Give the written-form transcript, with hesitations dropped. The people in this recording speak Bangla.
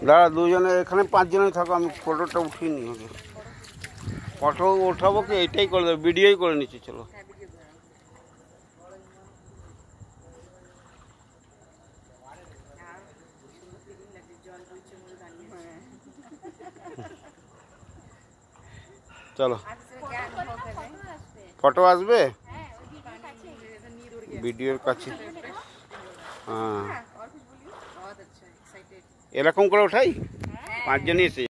দাঁড়া দুজনে এখানে 5 জনই থাকো, আমি ফটোটা উঠিয়ে নিই। ওকে ফটো ওঠাবো কি এটাই করে দেবো, ভিডিওই করে নিচ্ছি। চলো চলো ফটো আসবে ভিডিওর কাছে। হ্যাঁ এরকম করে ওঠাই 5 জনই এসে